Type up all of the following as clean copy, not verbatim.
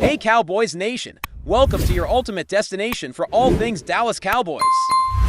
Hey Cowboys Nation, welcome to your ultimate destination for all things Dallas Cowboys.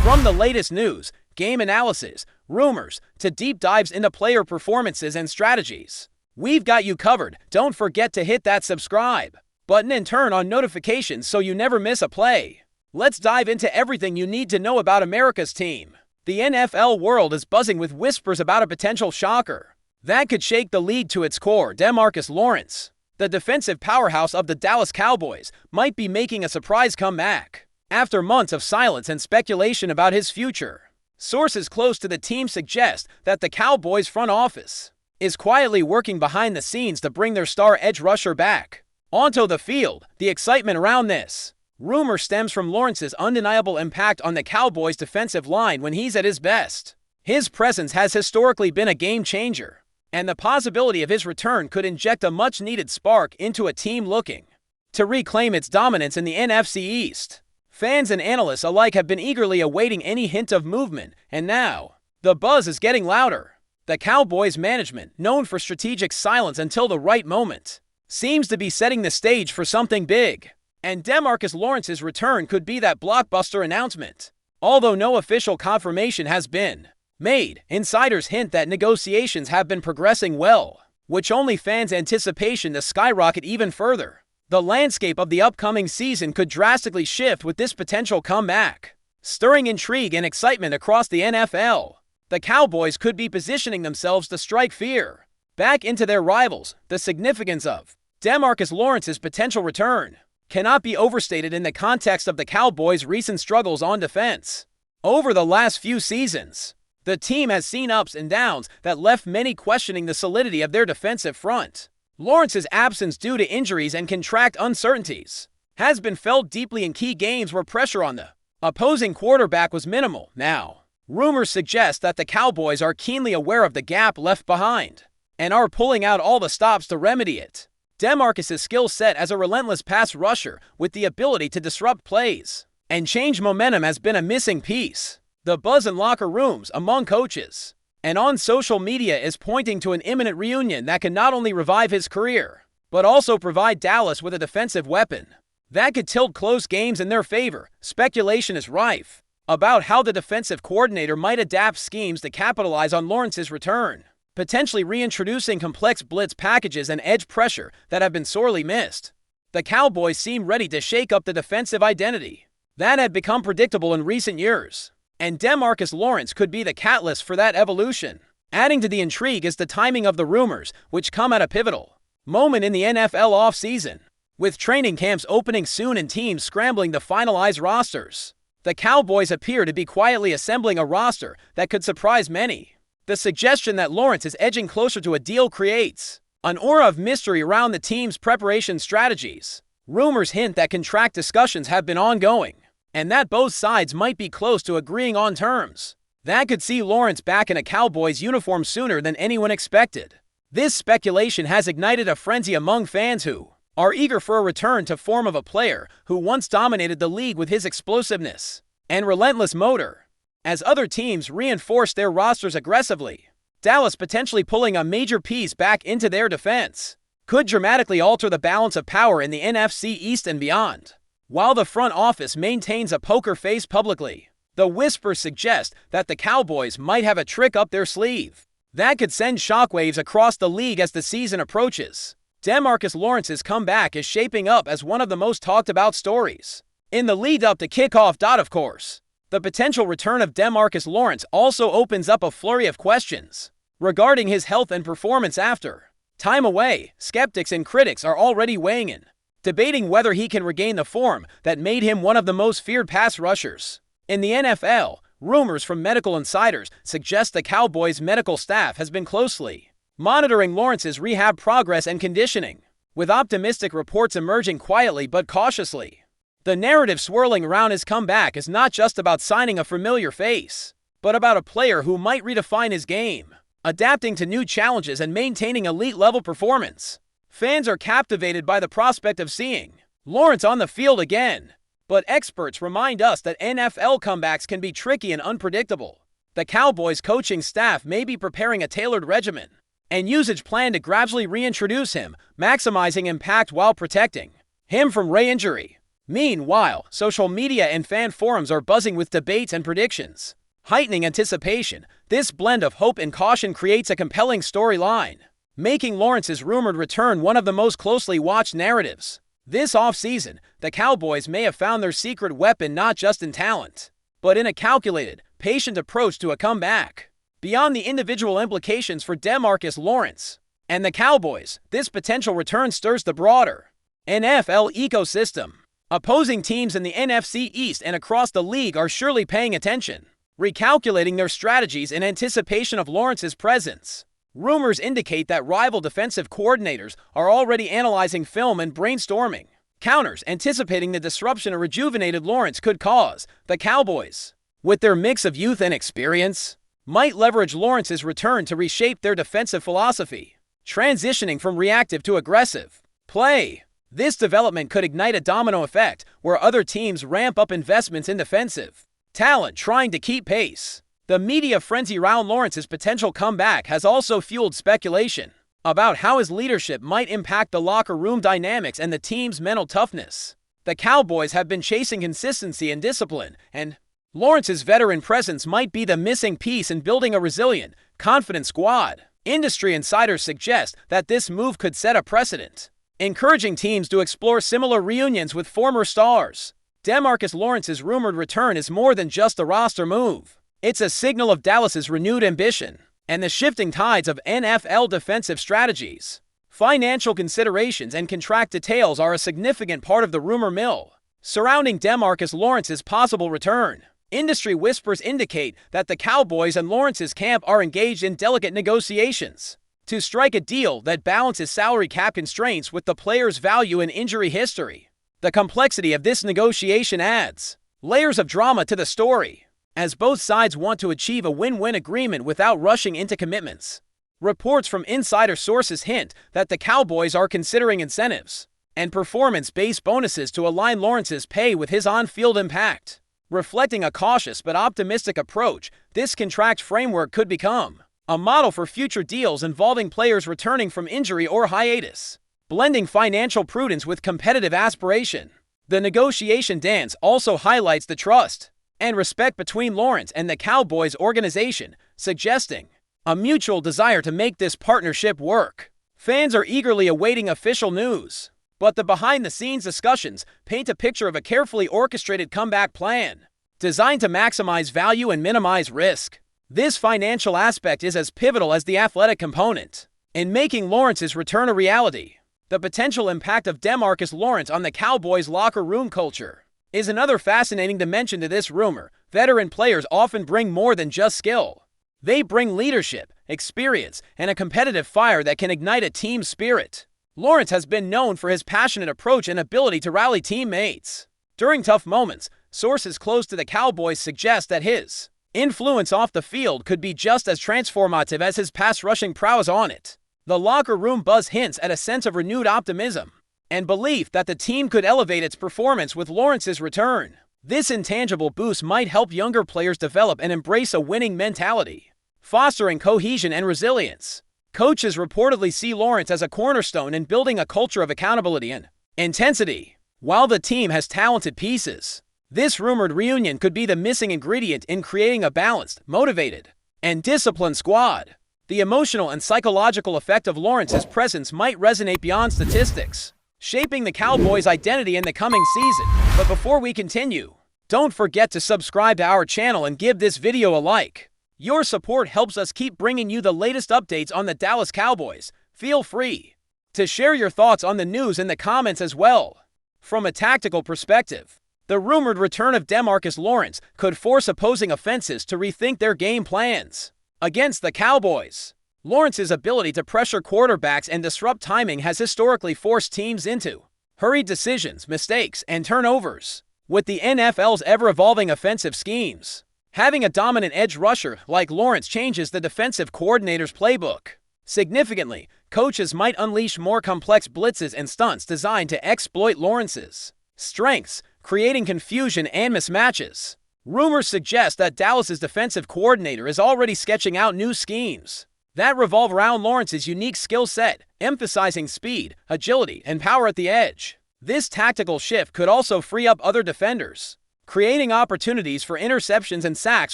From the latest news, game analysis, rumors, to deep dives into player performances and strategies, we've got you covered. Don't forget to hit that subscribe button and turn on notifications so you never miss a play. Let's dive into everything you need to know about America's team. The NFL world is buzzing with whispers about a potential shocker that could shake the league to its core. DeMARCUS Lawrence, the defensive powerhouse of the Dallas Cowboys, might be making a surprise comeback after months of silence and speculation about his future. Sources close to the team suggest that the Cowboys front office is quietly working behind the scenes to bring their star edge rusher back onto the field. The excitement around this rumor stems from Lawrence's undeniable impact on the Cowboys' defensive line when he's at his best. His presence has historically been a game changer, and the possibility of his return could inject a much-needed spark into a team looking to reclaim its dominance in the NFC East. Fans and analysts alike have been eagerly awaiting any hint of movement, and now the buzz is getting louder. The Cowboys management, known for strategic silence until the right moment, seems to be setting the stage for something big, and DeMarCUS Lawrence's return could be that blockbuster announcement. Although no official confirmation has been made, insiders hint that negotiations have been progressing well, which only fans' anticipation to skyrocket even further. The landscape of the upcoming season could drastically shift with this potential comeback, stirring intrigue and excitement across the NFL. The Cowboys could be positioning themselves to strike fear back into their rivals. The significance of DeMarCUS Lawrence's potential return cannot be overstated in the context of the Cowboys' recent struggles on defense. Over the last few seasons, the team has seen ups and downs that left many questioning the solidity of their defensive front. Lawrence's absence due to injuries and contract uncertainties has been felt deeply in key games where pressure on the opposing quarterback was minimal. Now, rumors suggest that the Cowboys are keenly aware of the gap left behind and are pulling out all the stops to remedy it. DeMarCUS's skill set as a relentless pass rusher with the ability to disrupt plays and change momentum has been a missing piece. The buzz in locker rooms, among coaches, and on social media is pointing to an imminent reunion that can not only revive his career, but also provide Dallas with a defensive weapon that could tilt close games in their favor. Speculation is rife about how the defensive coordinator might adapt schemes to capitalize on Lawrence's return, potentially reintroducing complex blitz packages and edge pressure that have been sorely missed. The Cowboys seem ready to shake up the defensive identity that had become predictable in recent years, and DeMarCUS Lawrence could be the catalyst for that evolution. Adding to the intrigue is the timing of the rumors, which come at a pivotal moment in the NFL offseason. With training camps opening soon and teams scrambling to finalize rosters, the Cowboys appear to be quietly assembling a roster that could surprise many. The suggestion that Lawrence is edging closer to a deal creates an aura of mystery around the team's preparation strategies. Rumors hint that contract discussions have been ongoing, and that both sides might be close to agreeing on terms that could see Lawrence back in a Cowboys uniform sooner than anyone expected. This speculation has ignited a frenzy among fans who are eager for a return to form of a player who once dominated the league with his explosiveness and relentless motor. As other teams reinforce their rosters aggressively, Dallas potentially pulling a major piece back into their defense could dramatically alter the balance of power in the NFC East and beyond. While the front office maintains a poker face publicly, the whispers suggest that the Cowboys might have a trick up their sleeve that could send shockwaves across the league as the season approaches. DeMarCUS Lawrence's comeback is shaping up as one of the most talked about stories in the lead up to kickoff. Of course, the potential return of DeMarCUS Lawrence also opens up a flurry of questions regarding his health and performance after time away. Skeptics and critics are already weighing in, debating whether he can regain the form that made him one of the most feared pass rushers in the NFL. Rumors from medical insiders suggest the Cowboys' medical staff has been closely monitoring Lawrence's rehab progress and conditioning, with optimistic reports emerging quietly but cautiously. The narrative swirling around his comeback is not just about signing a familiar face, but about a player who might redefine his game, adapting to new challenges and maintaining elite-level performance. Fans are captivated by the prospect of seeing Lawrence on the field again, but experts remind us that NFL comebacks can be tricky and unpredictable. The Cowboys coaching staff may be preparing a tailored regimen and usage plan to gradually reintroduce him, maximizing impact while protecting him from Ray injury. Meanwhile, social media and fan forums are buzzing with debates and predictions. Heightening anticipation, this blend of hope and caution creates a compelling storyline, making Lawrence's rumored return one of the most closely watched narratives. This offseason, the Cowboys may have found their secret weapon not just in talent, but in a calculated, patient approach to a comeback. Beyond the individual implications for DeMARCUS Lawrence and the Cowboys, this potential return stirs the broader NFL ecosystem. Opposing teams in the NFC East and across the league are surely paying attention, recalculating their strategies in anticipation of Lawrence's presence. Rumors indicate that rival defensive coordinators are already analyzing film and brainstorming counters, anticipating the disruption a rejuvenated Lawrence could cause. The Cowboys, with their mix of youth and experience, might leverage Lawrence's return to reshape their defensive philosophy, transitioning from reactive to aggressive play. This development could ignite a domino effect where other teams ramp up investments in defensive talent trying to keep pace. The media frenzy around Lawrence's potential comeback has also fueled speculation about how his leadership might impact the locker room dynamics and the team's mental toughness. The Cowboys have been chasing consistency and discipline, and Lawrence's veteran presence might be the missing piece in building a resilient, confident squad. Industry insiders suggest that this move could set a precedent, encouraging teams to explore similar reunions with former stars. DeMarcus Lawrence's rumored return is more than just a roster move. It's a signal of Dallas's renewed ambition and the shifting tides of NFL defensive strategies. Financial considerations and contract details are a significant part of the rumor mill surrounding DeMarcus Lawrence's possible return. Industry whispers indicate that the Cowboys and Lawrence's camp are engaged in delicate negotiations to strike a deal that balances salary cap constraints with the player's value and injury history. The complexity of this negotiation adds layers of drama to the story, as both sides want to achieve a win-win agreement without rushing into commitments. Reports from insider sources hint that the Cowboys are considering incentives and performance-based bonuses to align Lawrence's pay with his on-field impact. Reflecting a cautious but optimistic approach, this contract framework could become a model for future deals involving players returning from injury or hiatus, blending financial prudence with competitive aspiration. The negotiation dance also highlights the trust and respect between Lawrence and the Cowboys organization, suggesting a mutual desire to make this partnership work. Fans are eagerly awaiting official news, but the behind-the-scenes discussions paint a picture of a carefully orchestrated comeback plan designed to maximize value and minimize risk. This financial aspect is as pivotal as the athletic component in making Lawrence's return a reality. The potential impact of DeMarcus Lawrence on the Cowboys' locker room culture is another fascinating dimension to this rumor. Veteran players often bring more than just skill. They bring leadership, experience, and a competitive fire that can ignite a team spirit. Lawrence has been known for his passionate approach and ability to rally teammates during tough moments. Sources close to the Cowboys suggest that his influence off the field could be just as transformative as his pass-rushing prowess on it. The locker room buzz hints at a sense of renewed optimism and belief that the team could elevate its performance with Lawrence's return. This intangible boost might help younger players develop and embrace a winning mentality, fostering cohesion and resilience. Coaches reportedly see Lawrence as a cornerstone in building a culture of accountability and intensity. While the team has talented pieces, this rumored reunion could be the missing ingredient in creating a balanced, motivated, and disciplined squad. The emotional and psychological effect of Lawrence's presence might resonate beyond statistics, shaping the Cowboys' identity in the coming season. But before we continue, don't forget to subscribe to our channel and give this video a like. Your support helps us keep bringing you the latest updates on the Dallas Cowboys. Feel free to share your thoughts on the news in the comments as well. From a tactical perspective, the rumored return of DeMarcus Lawrence could force opposing offenses to rethink their game plans. Against the Cowboys, Lawrence's ability to pressure quarterbacks and disrupt timing has historically forced teams into hurried decisions, mistakes, and turnovers. With the NFL's ever-evolving offensive schemes, having a dominant edge rusher like Lawrence changes the defensive coordinator's playbook. Significantly, coaches might unleash more complex blitzes and stunts designed to exploit Lawrence's strengths, creating confusion and mismatches. Rumors suggest that Dallas's defensive coordinator is already sketching out new schemes that revolve around Lawrence's unique skill set, emphasizing speed, agility, and power at the edge. This tactical shift could also free up other defenders, creating opportunities for interceptions and sacks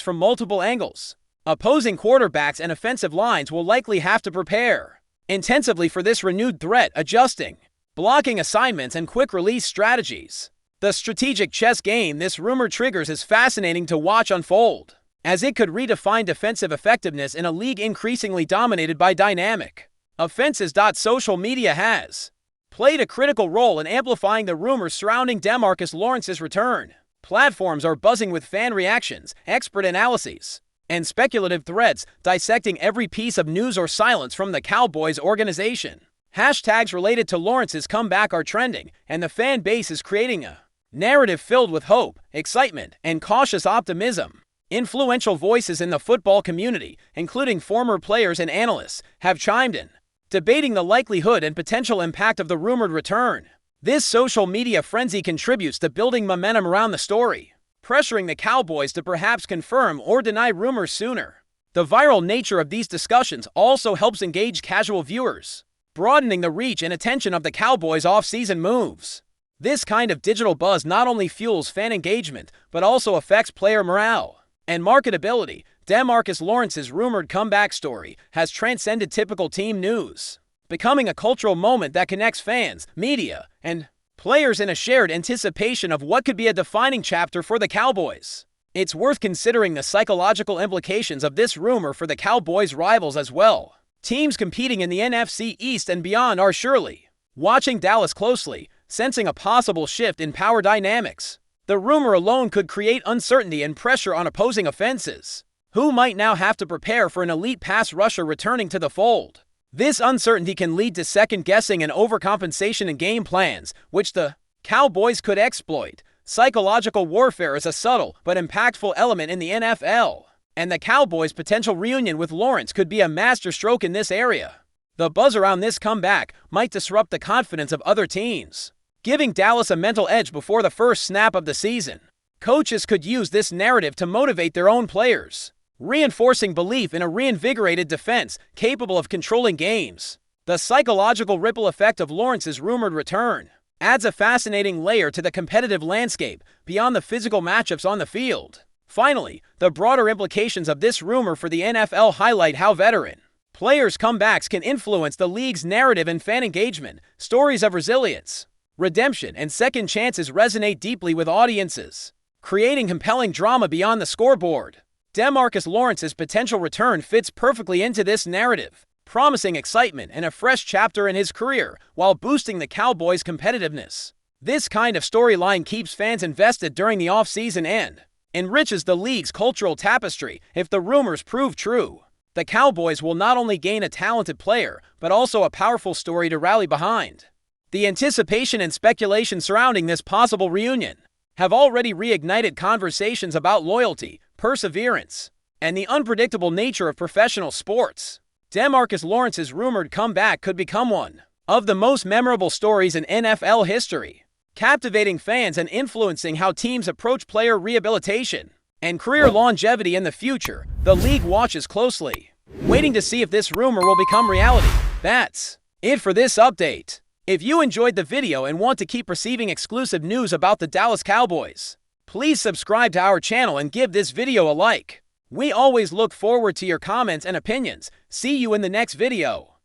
from multiple angles. Opposing quarterbacks and offensive lines will likely have to prepare intensively for this renewed threat, adjusting blocking assignments and quick-release strategies. The strategic chess game this rumor triggers is fascinating to watch unfold, as it could redefine defensive effectiveness in a league increasingly dominated by dynamic offenses. Social media has played a critical role in amplifying the rumors surrounding DeMarCus Lawrence's return. Platforms are buzzing with fan reactions, expert analyses, and speculative threads dissecting every piece of news or silence from the Cowboys organization. Hashtags related to Lawrence's comeback are trending, and the fan base is creating a narrative filled with hope, excitement, and cautious optimism. Influential voices in the football community, including former players and analysts, have chimed in, debating the likelihood and potential impact of the rumored return. This social media frenzy contributes to building momentum around the story, pressuring the Cowboys to perhaps confirm or deny rumors sooner. The viral nature of these discussions also helps engage casual viewers, broadening the reach and attention of the Cowboys' off-season moves. This kind of digital buzz not only fuels fan engagement, but also affects player morale and marketability. DeMarcus Lawrence's rumored comeback story has transcended typical team news, becoming a cultural moment that connects fans, media, and players in a shared anticipation of what could be a defining chapter for the Cowboys. It's worth considering the psychological implications of this rumor for the Cowboys' rivals as well. Teams competing in the NFC East and beyond are surely watching Dallas closely, sensing a possible shift in power dynamics. The rumor alone could create uncertainty and pressure on opposing offenses, who might now have to prepare for an elite pass rusher returning to the fold. This uncertainty can lead to second-guessing and overcompensation in game plans, which the Cowboys could exploit. Psychological warfare is a subtle but impactful element in the NFL, and the Cowboys' potential reunion with Lawrence could be a masterstroke in this area. The buzz around this comeback might disrupt the confidence of other teams, giving Dallas a mental edge before the first snap of the season. Coaches could use this narrative to motivate their own players, reinforcing belief in a reinvigorated defense capable of controlling games. The psychological ripple effect of Lawrence's rumored return adds a fascinating layer to the competitive landscape beyond the physical matchups on the field. Finally, the broader implications of this rumor for the NFL highlight how veteran players' comebacks can influence the league's narrative and fan engagement. Stories of resilience, redemption, and second chances resonate deeply with audiences, creating compelling drama beyond the scoreboard. DeMarcus Lawrence's potential return fits perfectly into this narrative, promising excitement and a fresh chapter in his career while boosting the Cowboys' competitiveness. This kind of storyline keeps fans invested during the offseason and enriches the league's cultural tapestry. If the rumors prove true, the Cowboys will not only gain a talented player, but also a powerful story to rally behind. The anticipation and speculation surrounding this possible reunion have already reignited conversations about loyalty, perseverance, and the unpredictable nature of professional sports. DeMarcus Lawrence's rumored comeback could become one of the most memorable stories in NFL history, captivating fans and influencing how teams approach player rehabilitation and career longevity in the future. The league watches closely, waiting to see if this rumor will become reality. That's it for this update. If you enjoyed the video and want to keep receiving exclusive news about the Dallas Cowboys, please subscribe to our channel and give this video a like. We always look forward to your comments and opinions. See you in the next video.